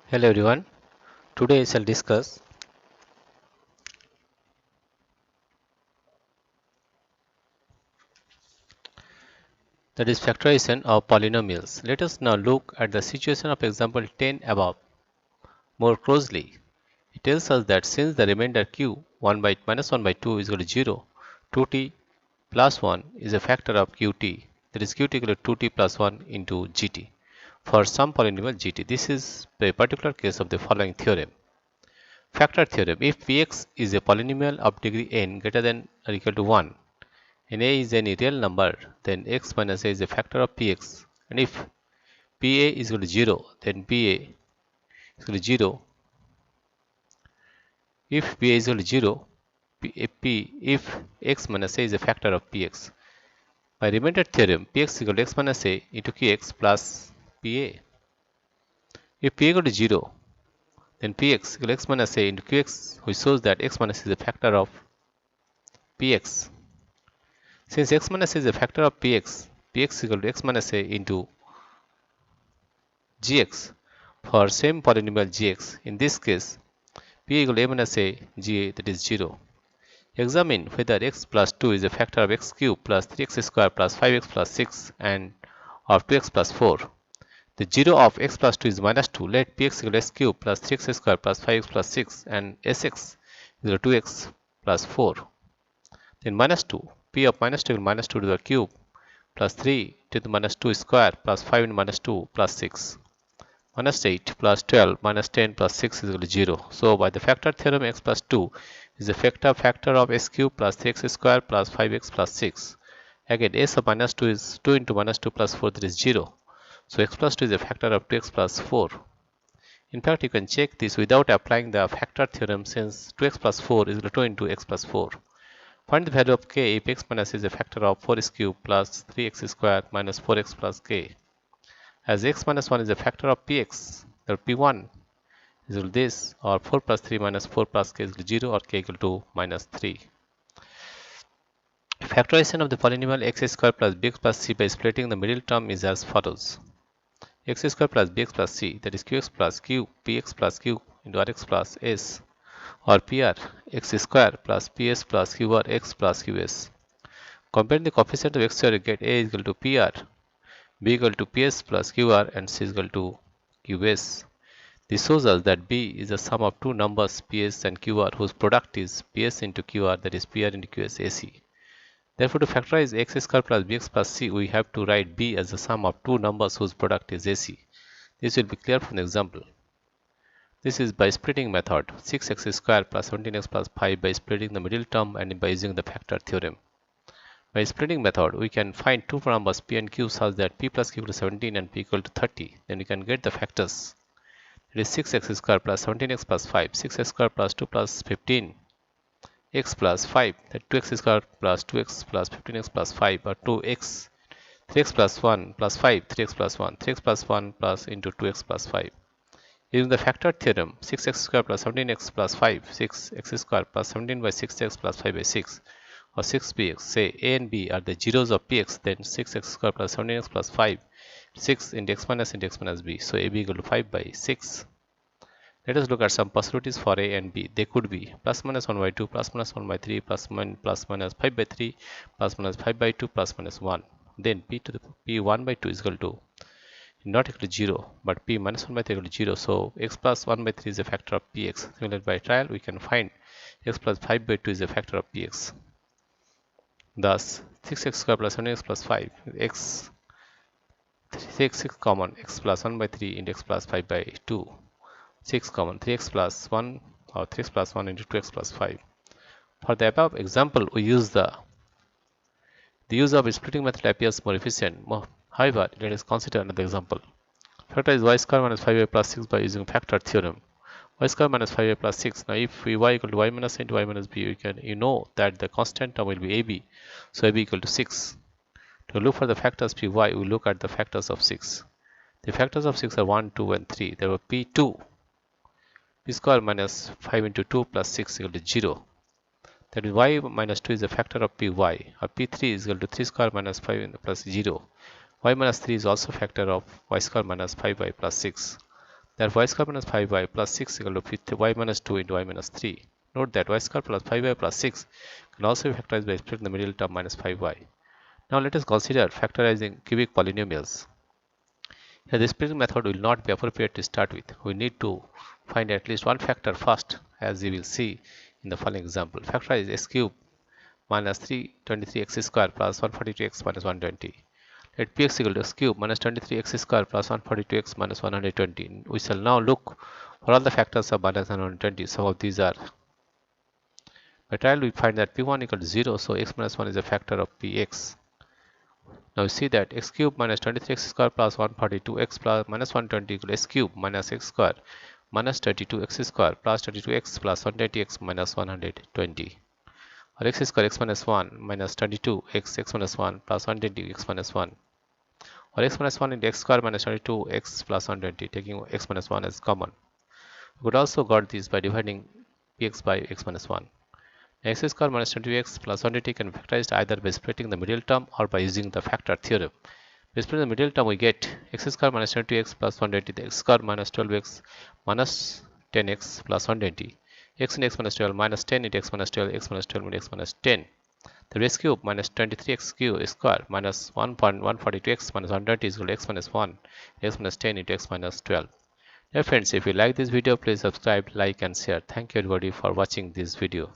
Hello everyone. Today I shall discuss that is factorization of polynomials. Let us now look at the situation of example 10 above more closely. It tells us that since the remainder q 1 by minus 1 by 2 is equal to 0, 2t plus 1 is a factor of qt, that is qt equal to 2t plus 1 into gt for some polynomial gt. This is a particular case of the following theorem. Factor theorem. If px is a polynomial of degree n greater than or equal to 1 and a is any real number, then x minus a is a factor of px. And if pa is equal to 0, then pa is equal to 0. If pa is equal to 0, if x minus a is a factor of px. By remainder theorem, px is equal to x minus a into qx plus pa. If pa equal to 0, then px equal to x minus a into qx, which shows that x minus is a factor of px. Since x minus is a factor of px, px is equal to x minus a into gx for same polynomial gx. In this case, p equal to a minus a ga, that is 0. Examine whether x plus 2 is a factor of x cube plus 3x square plus 5x plus 6 and of 2x plus 4. The 0 of x plus 2 is minus 2. Let px equal to x cube plus 3x square plus 5x plus 6 and sx equal to 2x plus 4. Then minus 2. P of minus 2 equal to minus 2 to the cube plus 3 to the minus 2 square plus 5 into minus 2 plus 6. Minus 8 plus 12 minus 10 plus 6 is equal to 0. So by the factor theorem, x plus 2 is a factor of x cube plus 3x square plus 5x plus 6. Again, s of minus 2 is 2 into minus 2 plus 4, that is 0. So x plus 2 is a factor of 2x plus 4. In fact, you can check this without applying the factor theorem, since 2x plus 4 is equal to 2 into x plus 4. Find the value of k if x minus is a factor of 4x cube plus 3x square minus 4x plus k. As x minus 1 is a factor of px, the p1 is equal to this, or 4 plus 3 minus 4 plus k is equal to 0, or k equal to minus 3. Factorization of the polynomial x square plus bx plus c by splitting the middle term is as follows. X square plus bx plus c, that is qx plus q px plus q into rx plus s, or pr x square plus ps plus qr x plus qs. Comparing the coefficient of x square, you get a is equal to pr, b equal to ps plus qr, and c is equal to qs. This shows us that b is the sum of two numbers ps and qr whose product is ps into qr, that is pr into qs ac. Therefore, to factorize x square plus bx plus c, we have to write b as the sum of two numbers whose product is ac. This will be clear from the example. This is by splitting method, 6x square plus 17x plus 5 by splitting the middle term and by using the factor theorem. By splitting method, we can find two numbers p and q such that p plus q equal to 17 and p equal to 30. Then we can get the factors. It is 6x square plus 17x plus 5, 6x square plus 2 plus 15, x plus 5, that 2x square plus 2x plus 15x plus 5, or 2x, 3x plus 1 plus 5, 3x plus 1, 3x plus 1 plus into 2x plus 5. Using the factor theorem, 6x square plus 17x plus 5, 6x square plus 17 by 6x plus 5 by 6, or 6px, say a and b are the zeros of px, then 6x square plus 17x plus 5, 6 into x minus b. So ab equal to 5 by 6. Let us look at some possibilities for a and b. They could be plus minus 1 by 2, plus minus 1 by 3, plus minus 5 by 3, plus minus 5 by 2, plus minus 1. Then p to the p1 by 2 is equal to not equal to 0, but p minus 1 by 3 equal to 0. So x plus 1 by 3 is a factor of px. Similarly, by trial, we can find x plus 5 by 2 is a factor of px. Thus, 6x square plus 7x plus 5, x 6 common, x plus 1 by 3 into x plus 5 by 2, 6 common, 3x plus 1, or 3x plus 1 into 2x plus 5. For the above example, we use the use of splitting method appears more efficient. However, let us consider another example. Factorize y square minus 5y plus 6 by using factor theorem. Y square minus 5y plus 6. Now, if y equal to y minus a into y minus b, you know that the constant term will be ab. So ab equal to 6. To look for the factors py, we look at the factors of 6. The factors of 6 are 1, 2, and 3. There were p2. P square minus 5 into 2 plus 6 equal to 0. That is y minus 2 is a factor of py, or p3 is equal to 3 square minus 5 plus 0. Y minus 3 is also a factor of y square minus 5y plus 6. Therefore, y square minus 5y plus 6 equal to y minus 2 into y minus 3. Note that y square plus 5y plus 6 can also be factorized by splitting the middle term minus 5y. Now let us consider factorizing cubic polynomials. Here the splitting method will not be appropriate to start with. We need to find at least one factor first, as you will see in the following example. Factorize x cube minus 323x square plus 142x minus 120. Let px equal to x cube minus 23x square plus 142x minus 120. We shall now look for all the factors of minus 120. Some of these are. By trial we find that p1 equal to 0, so x minus 1 is a factor of px. Now we see that x cube minus 23x square plus 142x plus minus 120 equal to x cube minus x square minus 32x square plus 32x plus 120x minus 120. Or x square x minus 1 minus 22x x minus 1 plus 120 x minus 1. Or x minus 1 into x square minus 22x plus 120, taking x minus 1 as common. We could also got this by dividing px by x minus 1. X square minus 20x plus 120 can be factorized either by splitting the middle term or by using the factor theorem. By splitting the middle term, we get x square minus 20x plus 120, the x square minus 12x minus 10x plus 120, x into x minus 12 minus 10 into x minus 12, x minus 12 into x minus 10. The x cube minus 23x cube square minus 1.142x minus 120 is equal to x minus 1, x minus 10 into x minus 12. Dear friends, if you like this video, please subscribe, like and share. Thank you everybody for watching this video.